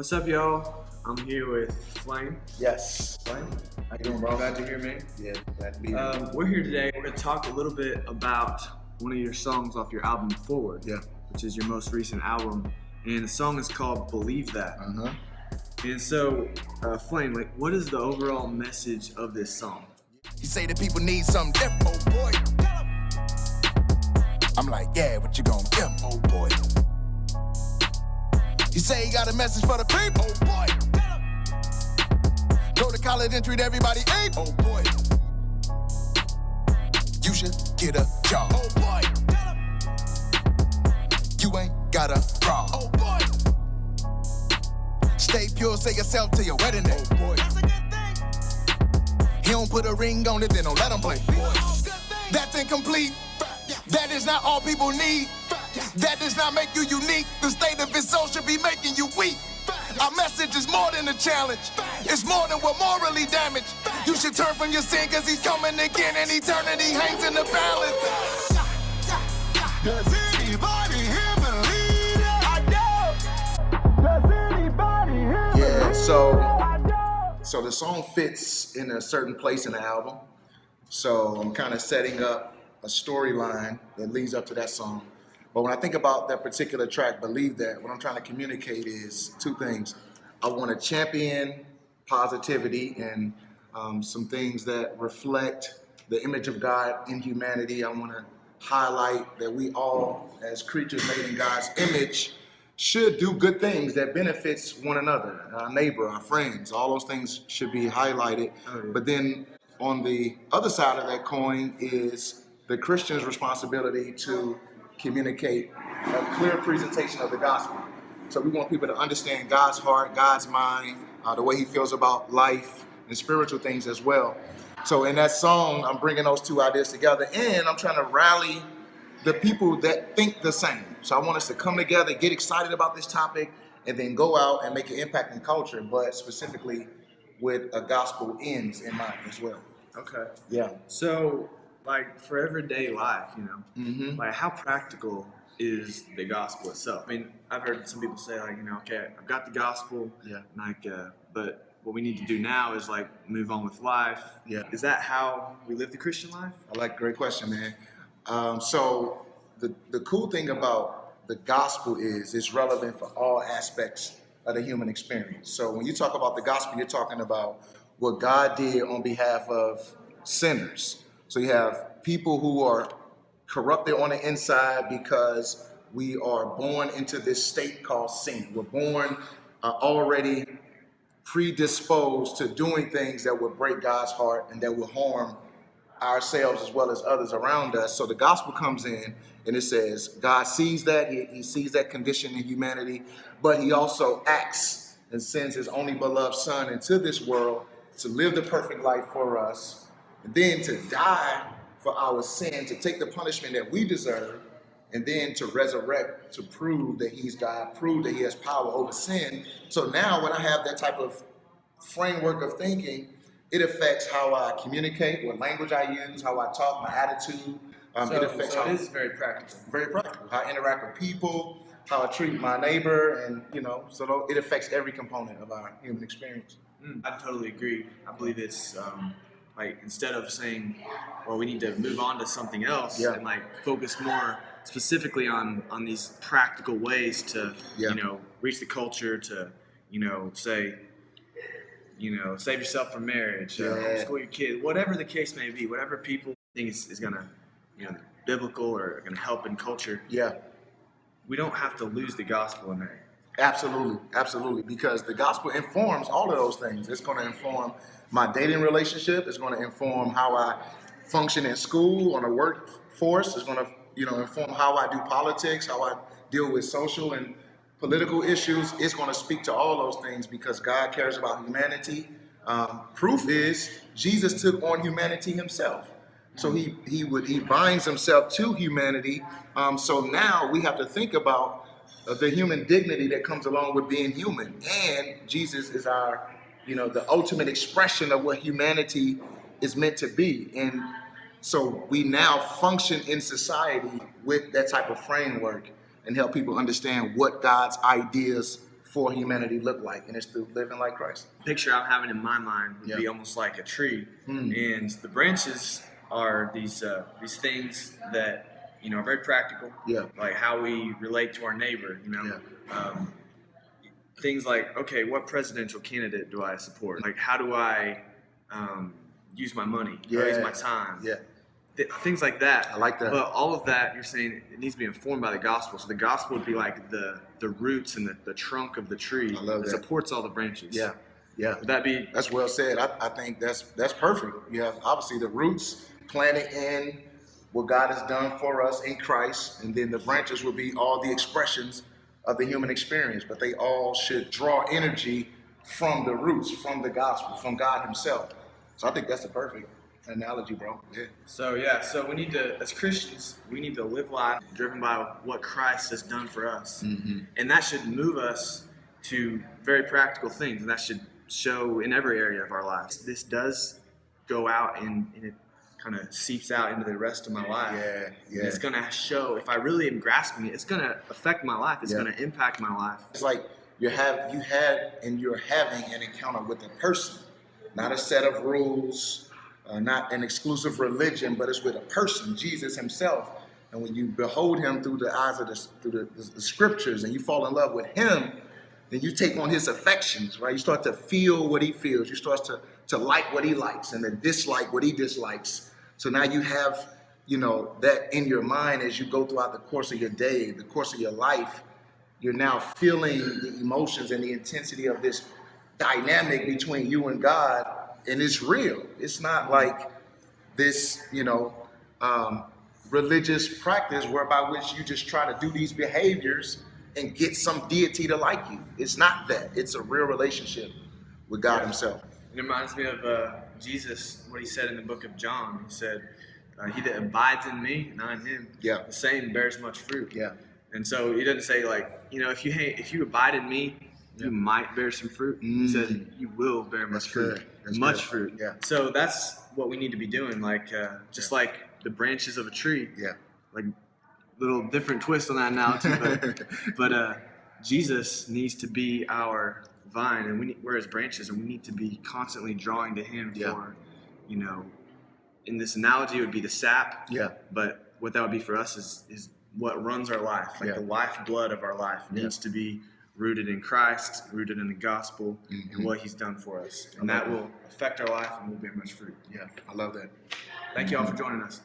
What's up, y'all? I'm here with Flame. Yes. Flame, How you doing, bro? glad to hear me. Yeah, glad to be here. We're here today. We're going to talk a little bit about one of your songs off your album Forward, Yeah. which is your most recent album. And the song is called Believe That. Uh-huh. And so, Flame, what is the overall message of this song? You say that people need something different, oh boy. I'm like, yeah, what you gonna give 'em, oh boy? You say you got a message for the people, oh boy. Go to college and treat everybody equal, oh boy. You should get a job, oh boy. You ain't got a problem, oh boy. Stay pure, say yourself to your wedding day, oh boy. That's a good thing. He don't put a ring on it, then don't let him play. That's incomplete. That is not all people need. That does not make you unique. The state of his soul should be making you weak. Our message is more than a challenge. It's more than what morally damaged. You should turn from your sin, cause he's coming again, and eternity hangs in the balance. Does anybody here believe it? I know. Does anybody here believe it? Yeah, so the song fits in a certain place in the album. So I'm kind of setting up a storyline that leads up to that song. But when I think about that particular track, Believe That, what I'm trying to communicate is two things. I want to champion positivity and some things that reflect the image of God in humanity. I want to highlight that we all, as creatures made in God's image, should do good things that benefits one another, our neighbor, our friends. All those things should be highlighted. Oh, yeah. But then on the other side of that coin is the Christian's responsibility to communicate a clear presentation of the gospel. So we want people to understand God's heart, God's mind, the way he feels about life and spiritual things as well. So in that song, I'm bringing those two ideas together, and I'm trying to rally the people that think the same. So I want us to come together, get excited about this topic, and then go out and make an impact in culture, but specifically with a gospel ends in mind as well. Okay. Yeah. So, for everyday life, Mm-hmm. how practical is the gospel itself? I mean, I've heard some people say, okay, I've got the gospel, Yeah. but what we need to do now is move on with life. Yeah. Is that how we live the Christian life? Great question, man. So the cool thing about the gospel is it's relevant for all aspects of the human experience. So when you talk about the gospel, you're talking about what God did on behalf of sinners. So you have people who are corrupted on the inside because we are born into this state called sin. We're born already predisposed to doing things that will break God's heart and that will harm ourselves as well as others around us. So the gospel comes in and it says God sees that, he sees that condition in humanity, but he also acts and sends his only beloved son into this world to live the perfect life for us, and then to die for our sin, to take the punishment that we deserve, and then to resurrect, to prove that he's God, prove that he has power over sin. So now when I have that type of framework of thinking, it affects how I communicate, what language I use, how I talk, my attitude. It affects so it is very practical. Very practical. How I interact with people, how I treat my neighbor, and so it affects every component of our human experience. I totally agree. I believe it's instead of saying, well, we need to move on to something else, Yeah. and focus more specifically on these practical ways to Yeah. reach the culture, to say, save yourself from marriage, Yeah. homeschool your kid, whatever the case may be, whatever people think is gonna biblical or gonna help in culture. Yeah. We don't have to lose the gospel in there. Absolutely, because the gospel informs all of those things. It's going to inform my dating relationship. It's going to inform how I function in school, on the workforce. It's going to, inform how I do politics, how I deal with social and political issues. It's going to speak to all those things because God cares about humanity. Proof is Jesus took on humanity himself. So he binds himself to humanity. So now we have to think about the human dignity that comes along with being human. And Jesus is our, the ultimate expression of what humanity is meant to be. And so we now function in society with that type of framework and help people understand what God's ideas for humanity look like, and it's through living like Christ. Picture I'm having in my mind would be almost like a tree, and the branches are these things that are very practical. Yeah. Like how we relate to our neighbor. Things like, okay, what presidential candidate do I support? Like, how do I use my money? Or use my time? Yeah. Things like that. I like that. But all of that, you're saying it needs to be informed by the gospel. So the gospel would be like the roots and the trunk of the tree that supports all the branches. Yeah. Yeah. Would that be? That's well said. I think that's perfect. You have obviously the roots planted in what God has done for us in Christ, and then the branches will be all the expressions of the human experience, but they all should draw energy from the roots, from the gospel, from God himself. So I think that's the perfect analogy, bro. Yeah. So we need to, as Christians, we need to live life driven by what Christ has done for us. And that should move us to very practical things, and that should show in every area of our lives. This does go out and it kind of seeps out into the rest of my life. Yeah. And it's going to show, if I really am grasping it, it's going to affect my life. It's going to impact my life. It's like you're having an encounter with a person, not a set of rules, not an exclusive religion, but it's with a person, Jesus himself. And when you behold him through the eyes of the scriptures, and you fall in love with him, then you take on his affections, right? You start to feel what he feels. You start to like what he likes and to dislike what he dislikes. So now you have, that in your mind as you go throughout the course of your day, the course of your life. You're now feeling the emotions and the intensity of this dynamic between you and God, and it's real. It's not like this, religious practice whereby which you just try to do these behaviors and get some deity to like you. It's not that. It's a real relationship with God himself. It reminds me of Jesus, what he said in the book of John. He said, he that abides in me and I in him, the same bears much fruit. Yeah. And so he doesn't say if you abide in me, you might bear some fruit. He said you will bear much fruit. Much fruit. Yeah. So that's what we need to be doing. Like like the branches of a tree. Yeah. Like little different twist on that analogy, but Jesus needs to be our vine, and we're his branches, and we need to be constantly drawing to him for, in this analogy it would be the sap. Yeah. But what that would be for us is what runs our life. Like the lifeblood of our life needs to be rooted in Christ, rooted in the gospel, and what he's done for us. And that will affect our life, and we'll bear much fruit. Yeah, I love that. Thank you all for joining us.